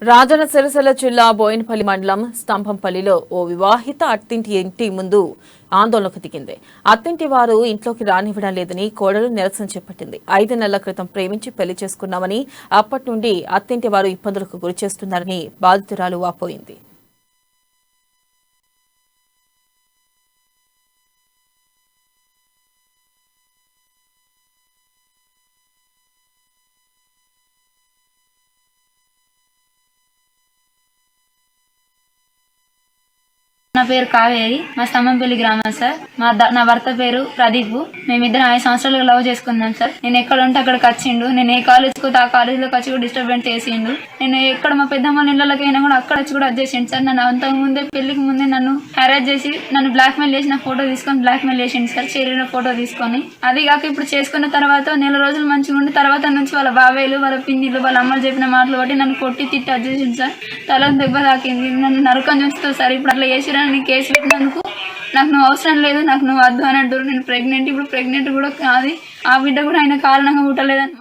రాజన్న సిరిసిల్ల జిల్లా బోయినపల్లి మండలం స్తంభంపల్లిలో ఓ వివాహిత అత్తింటి ఇంటి ముందు ఆందోళనకు దిగింది. అత్తింటి వారు ఇంట్లోకి రానివ్వడం లేదని కోడలు నిరసన చేపట్టింది. 5 నెలల క్రితం ప్రేమించి పెళ్లి చేసుకున్నామని, అప్పటి నుండి అత్తింటి వారు ఇబ్బందులకు గురి చేస్తున్నారని బాధితురాలు వాపోయింది. నా పేరు కావేరి, మా స్తంభంపల్లి గ్రామం సార్. నా భర్త పేరు ప్రదీప్. మేమిద్దరం 5 సంవత్సరాలుగా లవ్ చేసుకున్నాం సార్. నేను ఎక్కడ ఉంటే అక్కడికి వచ్చిండు. నేను ఏ కాలేజ్కి పోతే ఆ కాలేజీలోకి వచ్చి కూడా డిస్టర్బెన్స్ చేసిండు. నేను ఎక్కడ మా పెద్దమ్మ ఇళ్ళకి అయినా కూడా అక్కడ వచ్చి కూడా చేసిండు సార్. నన్ను అంతకు ముందే పెళ్లికి ముందే నన్ను హెరాస్ చేసి నన్ను బ్లాక్ మెయిల్ చేసి నా ఫోటో తీసుకొని బ్లాక్ మెయిల్ చేసిండు సార్. చేరిన ఫోటో తీసుకొని. అది కాక ఇప్పుడు చేసుకున్న తర్వాత నెల రోజులు మంచిగా ఉండి తర్వాత నుంచి వాళ్ళ బాబాయిలు, వాళ్ళ పిన్నిలు, వాళ్ళ అమ్మలు చెప్పిన మాటలు బట్టి నన్ను కొట్టి తిట్టి వచ్చేసిండు సార్. తలకు దెబ్బ తాకింది. నన్ను నరకం చూస్తావు సార్. ఇప్పుడు అట్లా చేసిరా కేసు పెట్టినందుకు నాకు నువ్వు అవసరం లేదు, నాకు నువ్వు వద్దు అని అంటారు. నేను ప్రెగ్నెంట్, ఇప్పుడు ప్రెగ్నెంట్ కూడా కాదు. ఆ బిడ్డ కూడా ఆయన కారణంగా పుట్టలేదని